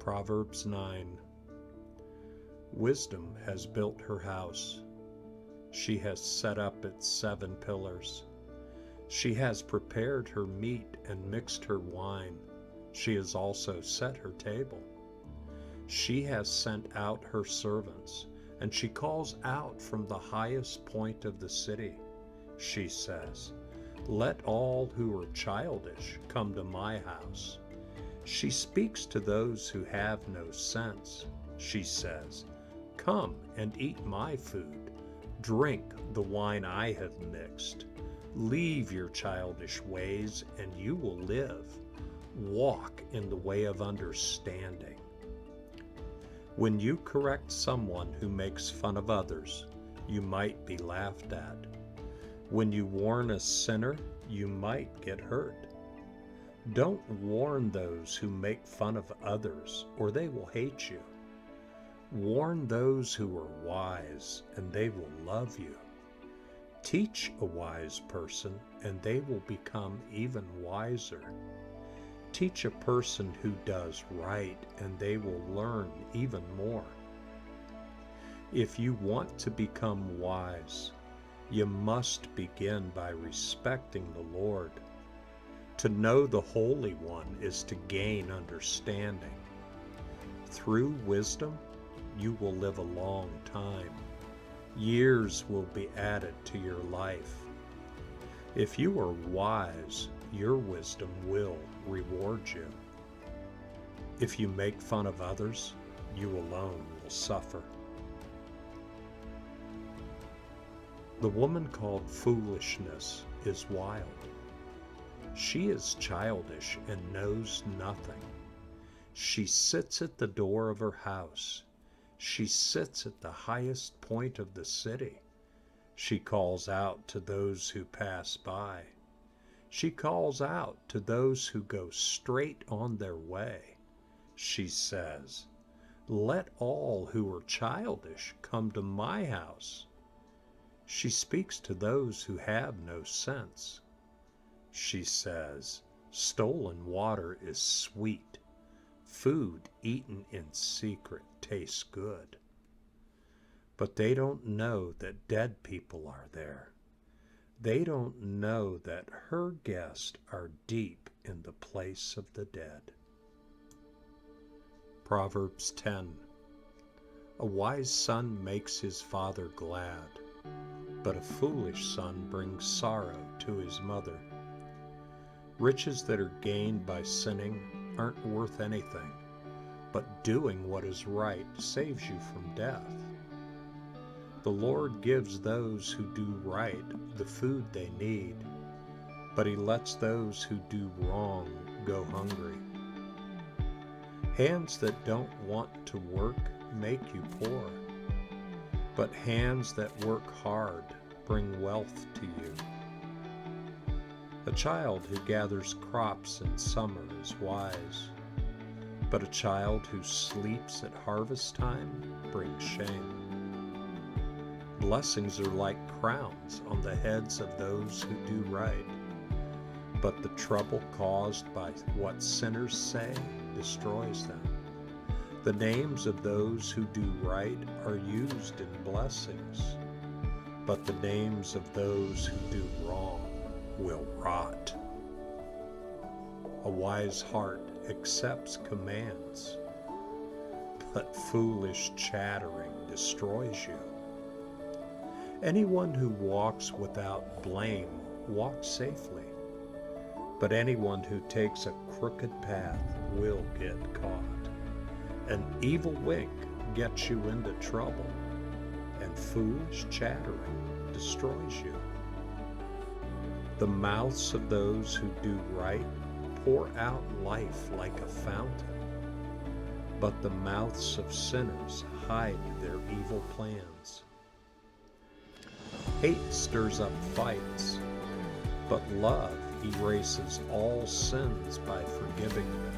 Proverbs 9. Wisdom has built her house. She has set up its 7 pillars. She has prepared her meat and mixed her wine. She has also set her table. She has sent out her servants, and she calls out from the highest point of the city. She says, "Let all who are childish come to my house." She speaks to those who have no sense. She says, "Come and eat my food. Drink the wine I have mixed. Leave your childish ways, and you will live. Walk in the way of understanding." When you correct someone who makes fun of others, you might be laughed at. When you warn a sinner, you might get hurt. Don't warn those who make fun of others, or they will hate you. Warn those who are wise, and they will love you. Teach a wise person, and they will become even wiser. Teach a person who does right, and they will learn even more. If you want to become wise, you must begin by respecting the Lord. To know the Holy One is to gain understanding. Through wisdom, you will live a long time. Years will be added to your life. If you are wise, your wisdom will reward you. If you make fun of others, you alone will suffer. The woman called Foolishness is wild. She is childish and knows nothing. She sits at the door of her house. She sits at the highest point of the city. She calls out to those who pass by. She calls out to those who go straight on their way. She says, "Let all who are childish come to my house." She speaks to those who have no sense. She says, "Stolen water is sweet. Food eaten in secret tastes good." But they don't know that dead people are there. They don't know that her guests are deep in the place of the dead. Proverbs 10. A wise son makes his father glad, but a foolish son brings sorrow to his mother. Riches that are gained by sinning aren't worth anything, but doing what is right saves you from death. The Lord gives those who do right the food they need, but He lets those who do wrong go hungry. Hands that don't want to work make you poor, but hands that work hard bring wealth to you. A child who gathers crops in summer is wise, but a child who sleeps at harvest time brings shame. Blessings are like crowns on the heads of those who do right, but the trouble caused by what sinners say destroys them. The names of those who do right are used in blessings, but the names of those who do wrong will rot. A wise heart accepts commands, but foolish chattering destroys you. Anyone who walks without blame walks safely, but anyone who takes a crooked path will get caught. An evil wink gets you into trouble, and foolish chattering destroys you. The mouths of those who do right pour out life like a fountain, but the mouths of sinners hide their evil plans. Hate stirs up fights, but love erases all sins by forgiving them.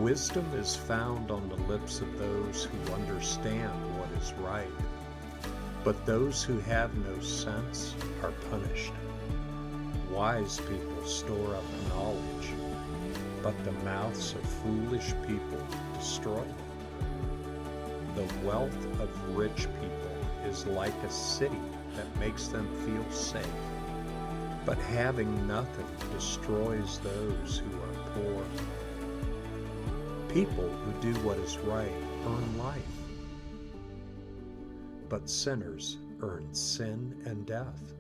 Wisdom is found on the lips of those who understand what is right, but those who have no sense are punished. Wise people store up knowledge, but the mouths of foolish people destroy them. The wealth of rich people is like a city that makes them feel safe, but having nothing destroys those who are poor. People who do what is right earn life, but sinners earn sin and death.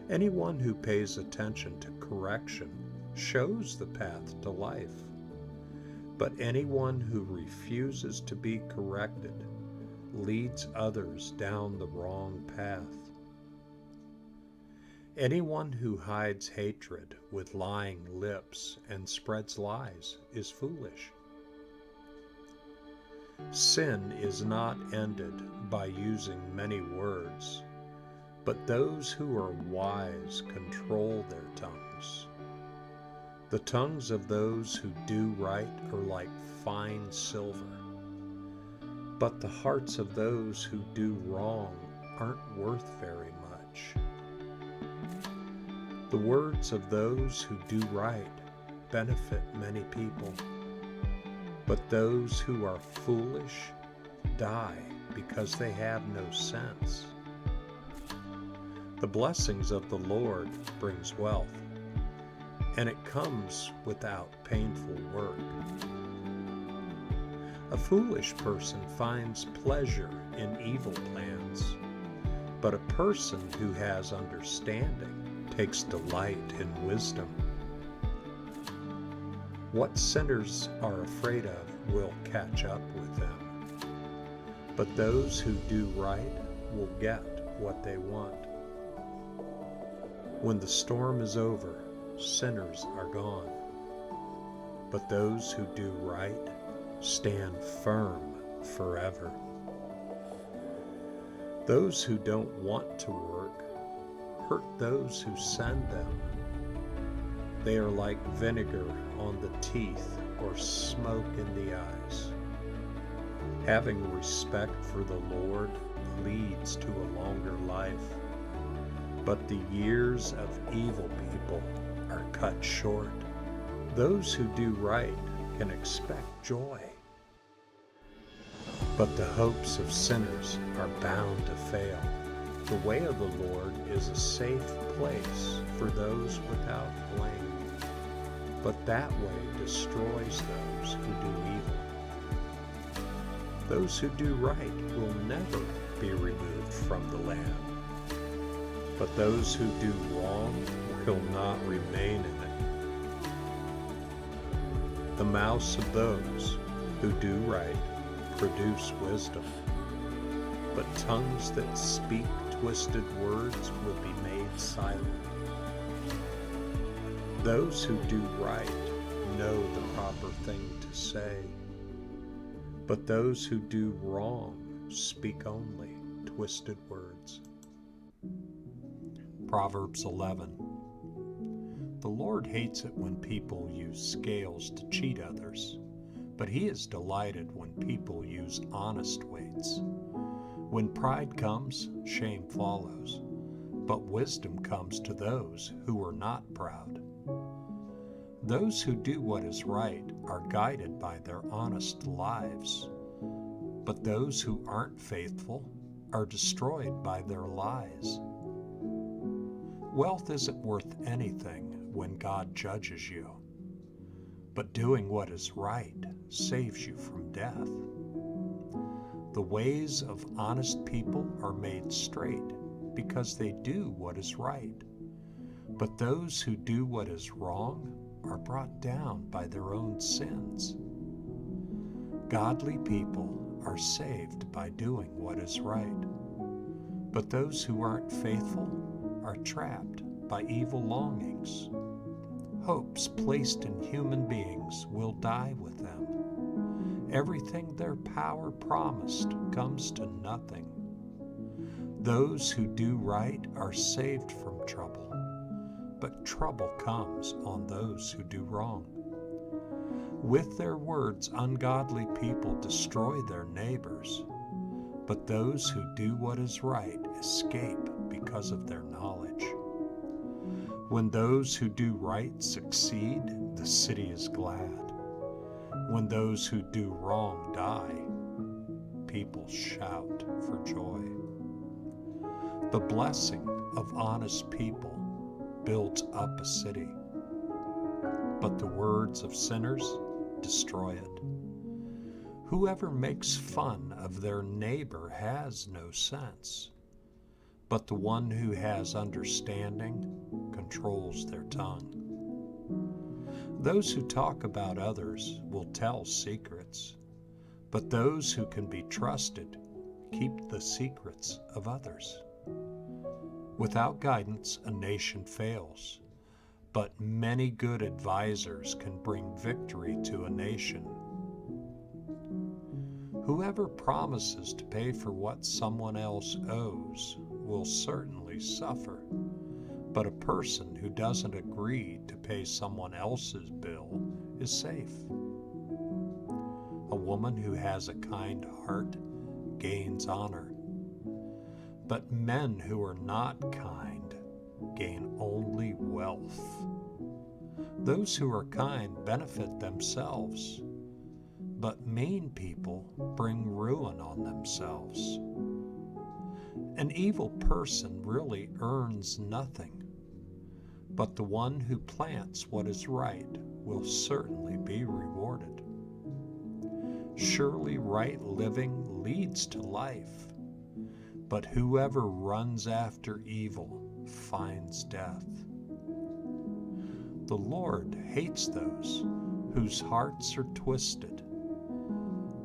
Anyone who pays attention to correction shows the path to life, but anyone who refuses to be corrected leads others down the wrong path. Anyone who hides hatred with lying lips and spreads lies is foolish. Sin is not ended by using many words, but those who are wise control their tongues. The tongues of those who do right are like fine silver, but the hearts of those who do wrong aren't worth very much. The words of those who do right benefit many people, but those who are foolish die because they have no sense. The blessings of the Lord brings wealth, and it comes without painful work. A foolish person finds pleasure in evil plans, but a person who has understanding takes delight in wisdom. What sinners are afraid of will catch up with them, but those who do right will get what they want. When the storm is over, sinners are gone, but those who do right stand firm forever. Those who don't want to work hurt those who send them. They are like vinegar on the teeth or smoke in the eyes. Having respect for the Lord leads to a longer life, but the years of evil people are cut short. Those who do right can expect joy, but the hopes of sinners are bound to fail. The way of the Lord is a safe place for those without blame, but that way destroys those who do evil. Those who do right will never be removed from the land, but those who do wrong will not remain in it. The mouths of those who do right produce wisdom, but tongues that speak twisted words will be made silent. Those who do right know the proper thing to say, but those who do wrong speak only twisted words. Proverbs 11. The Lord hates it when people use scales to cheat others, but He is delighted when people use honest weights. When pride comes, shame follows, but wisdom comes to those who are not proud. Those who do what is right are guided by their honest lives, but those who aren't faithful are destroyed by their lies. Wealth isn't worth anything when God judges you, but doing what is right saves you from death. The ways of honest people are made straight because they do what is right, but those who do what is wrong are brought down by their own sins. Godly people are saved by doing what is right, but those who aren't faithful are trapped by evil longings. Hopes placed in human beings will die with them. Everything their power promised comes to nothing. Those who do right are saved from trouble, but trouble comes on those who do wrong. With their words, ungodly people destroy their neighbors, but those who do what is right escape because of their knowledge. When those who do right succeed, the city is glad. When those who do wrong die, people shout for joy. The blessing of honest people builds up a city, but the words of sinners destroy it. Whoever makes fun of their neighbor has no sense, but the one who has understanding controls their tongue. Those who talk about others will tell secrets, but those who can be trusted keep the secrets of others. Without guidance, a nation fails, but many good advisors can bring victory to a nation. Whoever promises to pay for what someone else owes will certainly suffer, but a person who doesn't agree to pay someone else's bill is safe. A woman who has a kind heart gains honor, but men who are not kind gain only wealth. Those who are kind benefit themselves, but mean people bring ruin on themselves. An evil person really earns nothing, but the one who plants what is right will certainly be rewarded. Surely right living leads to life, but whoever runs after evil finds death. The Lord hates those whose hearts are twisted,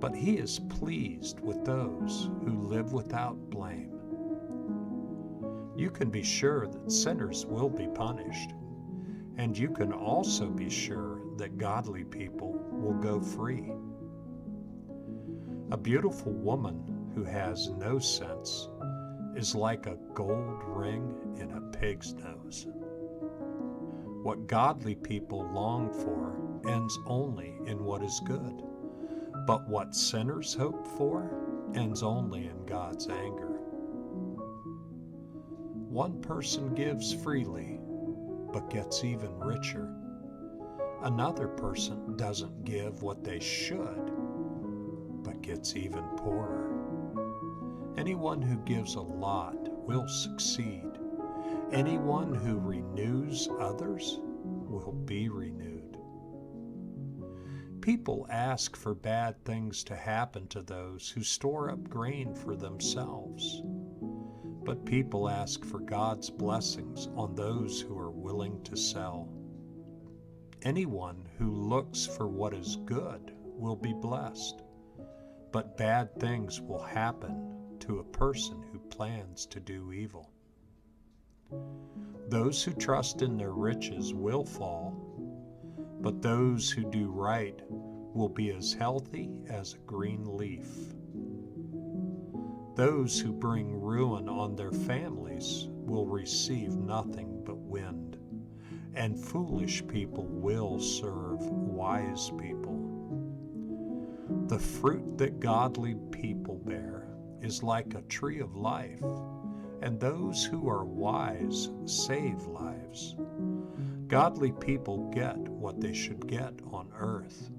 but He is pleased with those who live without blame. You can be sure that sinners will be punished, and you can also be sure that godly people will go free. A beautiful woman who has no sense is like a gold ring in a pig's nose. What godly people long for ends only in what is good, but what sinners hope for ends only in God's anger. One person gives freely, but gets even richer. Another person doesn't give what they should, but gets even poorer. Anyone who gives a lot will succeed. Anyone who renews others will be renewed. People ask for bad things to happen to those who store up grain for themselves, but people ask for God's blessings on those who are willing to sell. Anyone who looks for what is good will be blessed, but bad things will happen to a person who plans to do evil. Those who trust in their riches will fall, but those who do right will be as healthy as a green leaf. Those who bring ruin on their families will receive nothing but wind, and foolish people will serve wise people. The fruit that godly people bear is like a tree of life, and those who are wise save lives. Godly people get what they should get on earth,